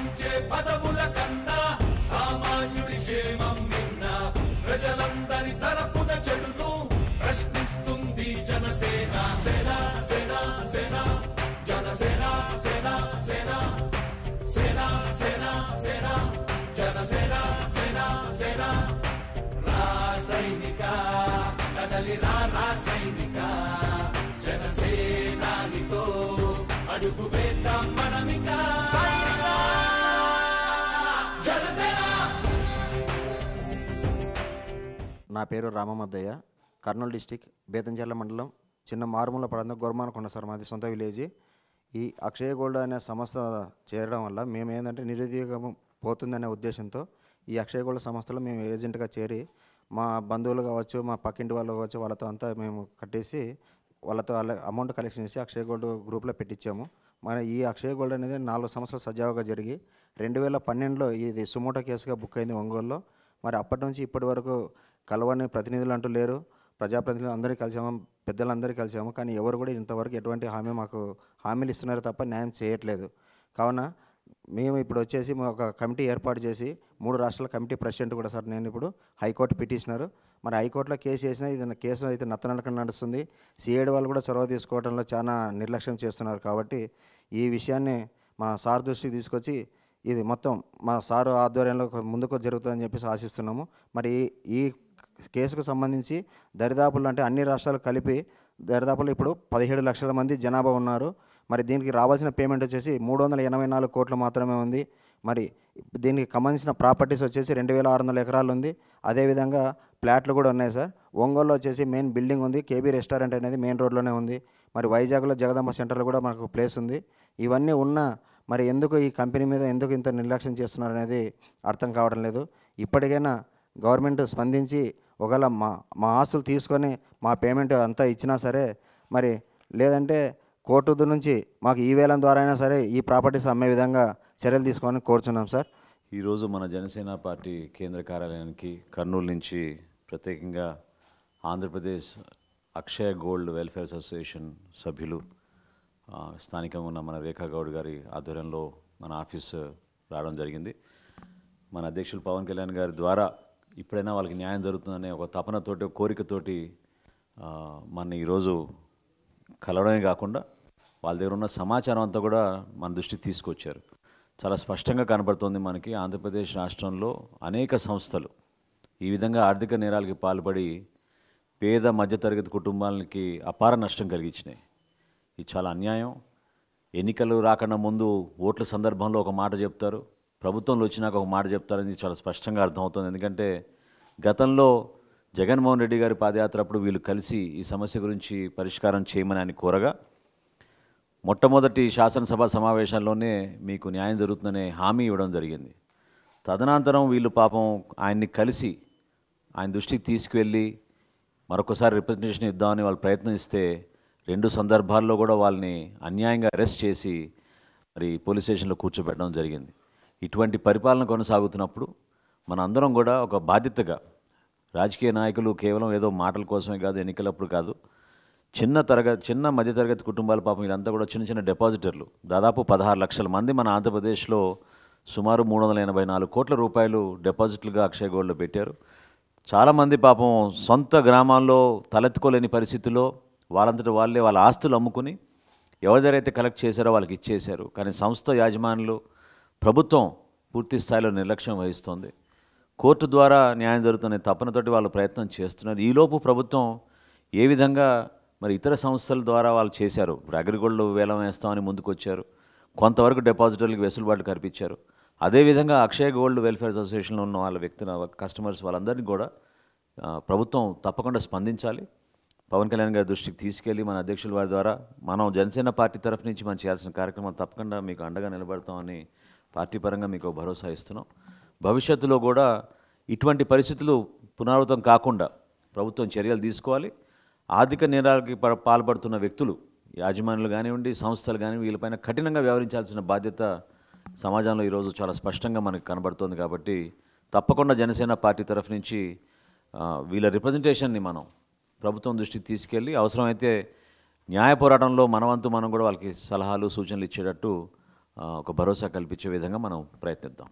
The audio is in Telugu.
పంచే పదవుల కన్నా సామాన్యుడి క్షేమం నిన్న ప్రజలందరి తరపున చెడును ప్రశ్నిస్తుంది జనసేన సేన సేన సేన జనసేన సేన సేన సేన సేన సేన జనసేన సేన సేన రాసైనిక కదలి రాసైనిక జనసేనానితో అడుగు వేద్దాం మనమిక జనసేన. నా పేరు రామమద్దయ్య, కర్నూలు డిస్టిక్ బేతంచెర్ల మండలం చిన్న మారుమూల ప్రాంతం గోర్మానకొండ సార్ మాది సొంత విలేజ్. ఈ అక్షయ గోల్డ్ అనే సంస్థ చేరడం వల్ల మేము ఏంటంటే నిరుద్యోగం పోతుందనే ఉద్దేశంతో ఈ అక్షయ గోల్డ్ సంస్థలో మేము ఏజెంట్గా చేరి మా బంధువులు కావచ్చు, మా పక్కింటి వాళ్ళు కావచ్చు, వాళ్ళతో అంతా మేము కట్టేసి వాళ్ళతో అమౌంట్ కలెక్షన్ చేసి అక్షయ గోల్డ్ గ్రూప్లో పెట్టించాము. మన ఈ అక్షయ గోల్డ్ అనేది 4 సంవత్సరాలు సజావుగా జరిగి 2012లో ఇది సుమోటో కేసుగా బుక్ అయింది ఒంగోలులో. మరి అప్పటి నుంచి ఇప్పటి వరకు కలవని ప్రతినిధులు అంటూ లేరు. ప్రజాప్రతినిధులు అందరికీ కలిసాము, పెద్దలందరికీ కలిసాము, కానీ ఎవరు కూడా ఇంతవరకు ఎటువంటి హామీలు ఇస్తున్నారు తప్ప న్యాయం చేయట్లేదు. కావున మేము ఇప్పుడు వచ్చేసి ఒక కమిటీ ఏర్పాటు చేసి 3 రాష్ట్రాల కమిటీ ప్రెసిడెంట్ కూడా సార్ నేను ఇప్పుడు హైకోర్టు పిటిషనరు. మరి హైకోర్టులో కేసు చేసినా ఇది కేసు అయితే నత్తనడక నడుస్తుంది. సిఐడి వాళ్ళు కూడా చొరవ తీసుకోవడంలో చాలా నిర్లక్ష్యం చేస్తున్నారు. కాబట్టి ఈ విషయాన్ని మా సార్ దృష్టికి తీసుకొచ్చి ఇది మొత్తం మా సారు ఆధ్వర్యంలో ముందుకు జరుగుతుందని చెప్పేసి ఆశిస్తున్నాము. మరి ఈ కేసుకు సంబంధించి దరిదాపులు అంటే అన్ని రాష్ట్రాలు కలిపి దరిదాపులు ఇప్పుడు 17 లక్షల మంది జనాభా ఉన్నారు. మరి దీనికి రావాల్సిన పేమెంట్ వచ్చేసి 384 కోట్లు మాత్రమే ఉంది. మరి దీనికి సంబంధించిన ప్రాపర్టీస్ వచ్చేసి 2600 ఎకరాలు ఉంది. అదేవిధంగా ఫ్లాట్లు కూడా ఉన్నాయి సార్. ఒంగోలులో వచ్చేసి మెయిన్ బిల్డింగ్ ఉంది. కేబీ రెస్టారెంట్ అనేది మెయిన్ రోడ్లోనే ఉంది. మరి వైజాగ్లో జగదాంబ సెంటర్లో కూడా మనకు ప్లేస్ ఉంది. ఇవన్నీ ఉన్నా మరి ఎందుకు ఈ కంపెనీ మీద ఎందుకు ఇంత నిర్లక్ష్యం చేస్తున్నారు అనేది అర్థం కావడం లేదు. ఇప్పటికైనా గవర్నమెంట్ స్పందించి ఒకవేళ మా ఆస్తులు తీసుకొని మా పేమెంట్ అంతా ఇచ్చినా సరే, మరి లేదంటే కోర్టు నుంచి మాకు ఈ వేలం ద్వారా అయినా సరే ఈ ప్రాపర్టీస్ అమ్మే విధంగా చర్యలు తీసుకోవాలని కోరుచున్నాం సార్. ఈరోజు మన జనసేన పార్టీ కేంద్ర కార్యాలయానికి కర్నూలు నుంచి ప్రత్యేకంగా ఆంధ్రప్రదేశ్ అక్షయ గోల్డ్ వెల్ఫేర్ అసోసియేషన్ సభ్యులు స్థానికంగా ఉన్న మన రేఖా గౌడ్ గారి ఆధ్వర్యంలో మన ఆఫీస్ రావడం జరిగింది. మన అధ్యక్షులు పవన్ కళ్యాణ్ గారి ద్వారా ఇప్పుడైనా వాళ్ళకి న్యాయం జరుగుతుందనే ఒక తపనతోటి ఒక కోరికతోటి మన ఈరోజు కలవడమే కాకుండా వాళ్ళ దగ్గర ఉన్న సమాచారం అంతా కూడా మన దృష్టికి తీసుకొచ్చారు. చాలా స్పష్టంగా కనబడుతోంది మనకి ఆంధ్రప్రదేశ్ రాష్ట్రంలో అనేక సంస్థలు ఈ విధంగా ఆర్థిక నేరాలకి పాల్పడి పేద మధ్యతరగతి కుటుంబాలకి అపార నష్టం కలిగించినాయి. ఇది చాలా అన్యాయం. ఎన్నికలు రాకన్నా ముందు ఓట్ల సందర్భంలో ఒక మాట చెప్తారు, ప్రభుత్వంలో వచ్చినాక ఒక మాట చెప్తారని చాలా స్పష్టంగా అర్థమవుతుంది. ఎందుకంటే గతంలో జగన్మోహన్ రెడ్డి గారి పాదయాత్ర అప్పుడు వీళ్ళు కలిసి ఈ సమస్య గురించి పరిష్కారం చేయమని ఆయన కోరగా మొట్టమొదటి శాసనసభ సమావేశాల్లోనే మీకు న్యాయం జరుగుతుందనే హామీ ఇవ్వడం జరిగింది. తదనంతరం వీళ్ళు పాపం ఆయన్ని కలిసి ఆయన దృష్టికి తీసుకువెళ్ళి మరొకసారి రిప్రజెంటేషన్ ఇద్దామని వాళ్ళు ప్రయత్నిస్తే 2 సందర్భాల్లో కూడా వాళ్ళని అన్యాయంగా అరెస్ట్ చేసి మరి పోలీస్ స్టేషన్లో కూర్చోబెట్టడం జరిగింది. ఇటువంటి పరిపాలన కొనసాగుతున్నప్పుడు మన అందరం కూడా ఒక బాధ్యతగా రాజకీయ నాయకులు కేవలం ఏదో మాటల కోసమే కాదు, ఎన్నికలప్పుడు కాదు, చిన్న మధ్యతరగతి కుటుంబాల పాపం వీళ్ళంతా కూడా చిన్న డిపాజిటర్లు దాదాపు 16 లక్షల మంది మన ఆంధ్రప్రదేశ్లో సుమారు 384 కోట్ల రూపాయలు డిపాజిట్లుగా అక్షయ గోల్డ్లో పెట్టారు. చాలామంది పాపం సొంత గ్రామాల్లో తలెత్తుకోలేని పరిస్థితుల్లో వాళ్ళంతటి వాళ్ళే వాళ్ళ ఆస్తులు అమ్ముకుని ఎవరి దగ్గర అయితే కలెక్ట్ చేశారో వాళ్ళకి ఇచ్చేశారు. కానీ సంస్థ యాజమానులు ప్రభుత్వం పూర్తి స్థాయిలో నిర్లక్ష్యం వహిస్తోంది. కోర్టు ద్వారా న్యాయం జరుగుతున్న తపనతోటి వాళ్ళు ప్రయత్నం చేస్తున్నారు. ఈలోపు ప్రభుత్వం ఏ విధంగా మరి ఇతర సంస్థల ద్వారా వాళ్ళు చేశారు. ఇప్పుడు అగ్రిగోల్డ్ వేలం వేస్తామని ముందుకు వచ్చారు, కొంతవరకు డిపాజిటర్లకు వెసులుబాటు కల్పించారు. అదేవిధంగా అక్షయ గోల్డ్ వెల్ఫేర్ అసోసియేషన్లో ఉన్న వాళ్ళ వ్యక్తుల కస్టమర్స్ వాళ్ళందరినీ కూడా ప్రభుత్వం తప్పకుండా స్పందించాలి. పవన్ కళ్యాణ్ గారి దృష్టికి తీసుకెళ్ళి మన అధ్యక్షుల వారి ద్వారా మనం జనసేన పార్టీ తరఫు నుంచి మనం చేయాల్సిన కార్యక్రమాలు తప్పకుండా మీకు అండగా నిలబడతామని పార్టీ పరంగా మీకు భరోసా ఇస్తున్నాం. భవిష్యత్తులో కూడా ఇటువంటి పరిస్థితులు పునరావృతం కాకుండా ప్రభుత్వం చర్యలు తీసుకోవాలి. ఆర్థిక నేరాలకి పాల్పడుతున్న వ్యక్తులు యాజమాన్యులు కానివ్వండి, సంస్థలు కానివ్వండి, వీళ్ళపైన కఠినంగా వ్యవహరించాల్సిన బాధ్యత సమాజంలో ఈరోజు చాలా స్పష్టంగా మనకు కనబడుతోంది. కాబట్టి తప్పకుండా జనసేన పార్టీ తరఫు నుంచి వీళ్ళ రిప్రజెంటేషన్ని మనం ప్రభుత్వం దృష్టికి తీసుకెళ్ళి అవసరమైతే న్యాయ పోరాటంలో మనవంతు మనం కూడా వాళ్ళకి సలహాలు సూచనలు ఇచ్చేటట్టు ఒక భరోసా కల్పించే విధంగా మనం ప్రయత్నిద్దాం.